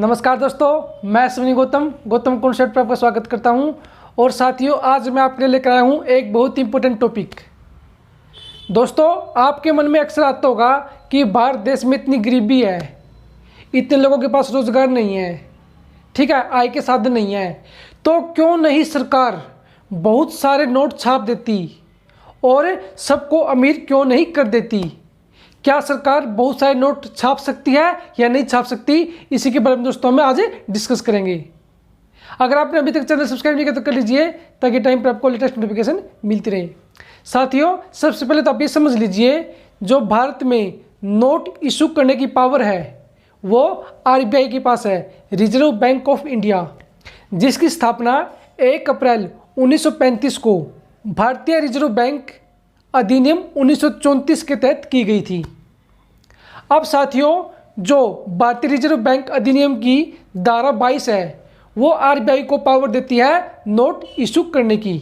नमस्कार दोस्तों, मैं अश्विनी गौतम कॉन्सेप्ट पर आपका स्वागत करता हूं। और साथियों, आज मैं आपके लिए लेकर आया हूं एक बहुत ही इंपॉर्टेंट टॉपिक। दोस्तों, आपके मन में अक्सर आता होगा कि भारत देश में इतनी गरीबी है, इतने लोगों के पास रोजगार नहीं है, ठीक है, आय के साधन नहीं है, तो क्यों नहीं सरकार बहुत सारे नोट छाप देती और सबको अमीर क्यों नहीं कर देती। क्या सरकार बहुत सारे नोट छाप सकती है या नहीं छाप सकती, इसी के बारे में दोस्तों हम आज डिस्कस करेंगे। अगर आपने अभी तक चैनल सब्सक्राइब नहीं किया तो कर लीजिए, ताकि टाइम पर आपको लेटेस्ट नोटिफिकेशन मिलती रहे। साथियों, सबसे पहले तो आप ये समझ लीजिए, जो भारत में नोट इशू करने की पावर है वो आरबीआई के पास है, रिजर्व बैंक ऑफ इंडिया, जिसकी स्थापना 1 अप्रैल 1935 को भारतीय रिजर्व बैंक अधिनियम 1934 के तहत की गई थी। अब साथियों, जो भारतीय रिजर्व बैंक अधिनियम की धारा 22 है वो आरबीआई को पावर देती है नोट इशू करने की।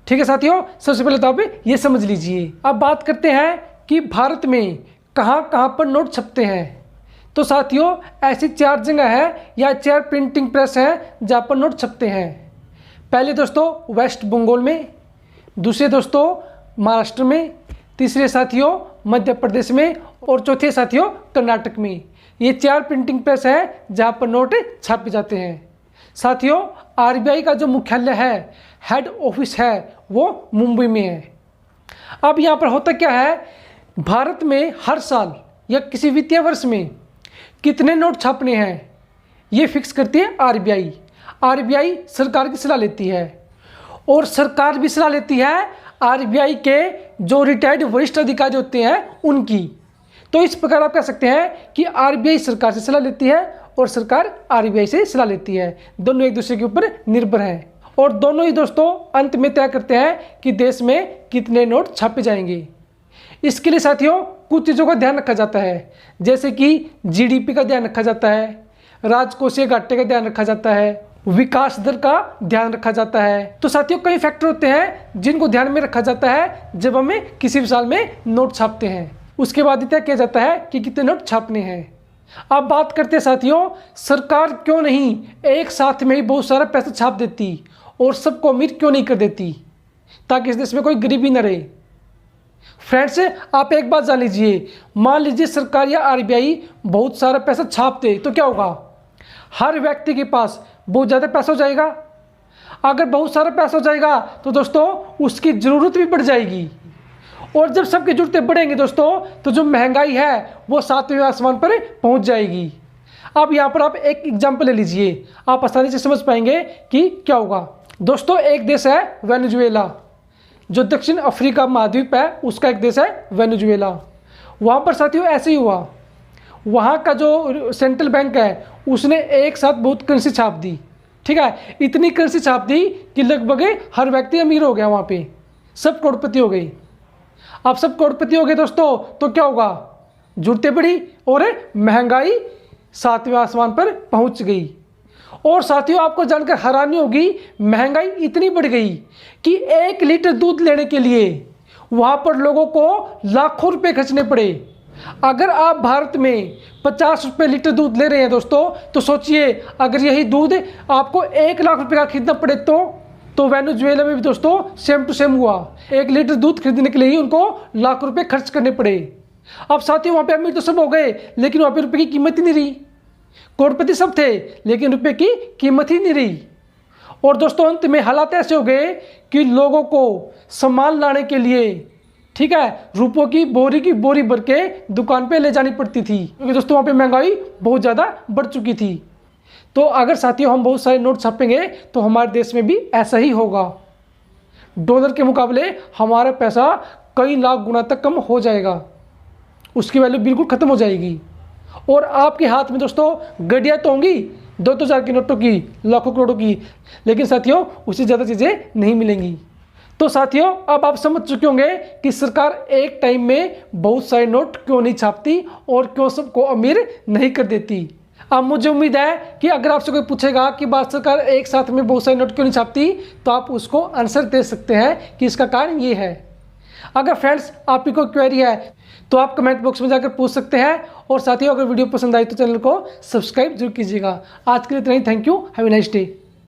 ठीक है साथियों, सबसे पहले तो आप ये समझ लीजिए। अब बात करते हैं कि भारत में कहाँ कहाँ पर नोट छपते हैं। तो साथियों, ऐसी 4 जगह है या 4 प्रिंटिंग प्रेस हैं जहाँ पर नोट छपते हैं। पहले दोस्तों वेस्ट बंगाल में, दूसरे दोस्तों महाराष्ट्र में, तीसरे साथियों मध्य प्रदेश में और चौथे साथियों कर्नाटक में। ये 4 प्रिंटिंग प्रेस है जहाँ पर नोट छापे जाते हैं। साथियों, आरबीआई का जो मुख्यालय है, हेड ऑफिस है, वो मुंबई में है। अब यहाँ पर होता क्या है, भारत में हर साल या किसी वित्तीय वर्ष में कितने नोट छापने हैं ये फिक्स करती है आरबीआई। आरबीआई सरकार की सलाह लेती है और सरकार भी सलाह लेती है आरबीआई के जो रिटायर्ड वरिष्ठ अधिकारी होते हैं उनकी। तो इस प्रकार आप कह सकते हैं कि आरबीआई सरकार से सलाह लेती है और सरकार आरबीआई से सलाह लेती है। दोनों एक दूसरे के ऊपर निर्भर हैं और दोनों ही दोस्तों अंत में तय करते हैं कि देश में कितने नोट छापे जाएंगे। इसके लिए साथियों कुछ चीज़ों का ध्यान रखा जाता है, जैसे कि जीडीपी का ध्यान रखा जाता है, राजकोषीय घाटे का ध्यान रखा जाता है, विकास दर का ध्यान रखा जाता है। तो साथियों, कई फैक्टर होते हैं जिनको ध्यान में रखा जाता है जब हमें किसी भी साल में नोट छापते हैं। उसके बाद तय किया जाता है कि कितने नोट छापने हैं। अब बात करते हैं साथियों, सरकार क्यों नहीं एक साथ में ही बहुत सारा पैसा छाप देती और सबको अमीर क्यों नहीं कर देती, ताकि इस देश में कोई गरीबी न रहे। फ्रेंड्स, आप एक बात जान लीजिए, मान लीजिए सरकार या आरबीआई बहुत सारा पैसा छाप दे तो क्या होगा, हर व्यक्ति के पास बहुत ज़्यादा पैसा हो जाएगा। अगर बहुत सारा पैसा हो जाएगा तो दोस्तों उसकी ज़रूरत भी बढ़ जाएगी, और जब सबकी ज़रूरतें बढ़ेंगी दोस्तों तो जो महंगाई है वो 7वें आसमान पर पहुंच जाएगी। अब यहाँ पर आप एक एग्जाम्पल ले लीजिए, आप आसानी से समझ पाएंगे कि क्या होगा। दोस्तों, एक देश है वेनेजुएला, जो दक्षिण अफ्रीका महाद्वीप है उसका एक देश है वेनेजुएला। वहाँ पर साथियों ऐसे ही हुआ, वहाँ का जो सेंट्रल बैंक है उसने एक साथ बहुत करेंसी छाप दी। ठीक है, इतनी करेंसी छाप दी कि लगभग हर व्यक्ति अमीर हो गया, वहाँ पे सब करोड़पति हो गई। अब सब करोड़पति हो गए दोस्तों तो क्या होगा, जरूरतें बढ़ी और महंगाई 7वें आसमान पर पहुँच गई। और साथियों, आपको जानकर हैरानी होगी, महंगाई इतनी बढ़ गई कि 1 लीटर दूध लेने के लिए वहाँ पर लोगों को लाखों रुपए खर्चने पड़े। अगर आप भारत में 50 रुपये लीटर दूध ले रहे हैं दोस्तों, तो सोचिए अगर यही दूध आपको 1 लाख रुपए का खरीदना पड़े तो वेनेजुएला में भी दोस्तों सेम टू सेम हुआ। 1 लीटर दूध खरीदने के लिए ही उनको लाख रुपए खर्च करने पड़े। अब साथियों, वहाँ पे अमीर तो सब हो गए, लेकिन वहाँ पे रुपये की कीमत ही नहीं रही। करोड़पति सब थे लेकिन रुपये की कीमत ही नहीं रही। और दोस्तों अंत में हालात ऐसे हो गए कि लोगों को सामान लाने के लिए, ठीक है, रुपयों की बोरी भर के दुकान पे ले जानी पड़ती थी, क्योंकि दोस्तों वहाँ पे महंगाई बहुत ज़्यादा बढ़ चुकी थी। तो अगर साथियों हम बहुत सारे नोट छापेंगे तो हमारे देश में भी ऐसा ही होगा। डॉलर के मुकाबले हमारा पैसा कई लाख गुना तक कम हो जाएगा, उसकी वैल्यू बिल्कुल ख़त्म हो जाएगी। और आपके हाथ में दोस्तों गड्डियाँ तो होंगी 2-2 हज़ार के नोटों की, लाखों करोड़ों की, लेकिन साथियों उससे ज़्यादा चीज़ें नहीं मिलेंगी। तो साथियों, अब आप समझ चुके होंगे कि सरकार एक टाइम में बहुत सारे नोट क्यों नहीं छापती और क्यों सबको अमीर नहीं कर देती। अब मुझे उम्मीद है कि अगर आपसे कोई पूछेगा कि भारत सरकार एक साथ में बहुत सारे नोट क्यों नहीं छापती, तो आप उसको आंसर दे सकते हैं कि इसका कारण ये है। अगर फ्रेंड्स आपकी कोई क्वेरी है तो आप कमेंट बॉक्स में जाकर पूछ सकते हैं। और साथियों, अगर वीडियो पसंद आई तो चैनल को सब्सक्राइब जरूर कीजिएगा। आज के लिए इतना ही। Thank you. Have a nice day.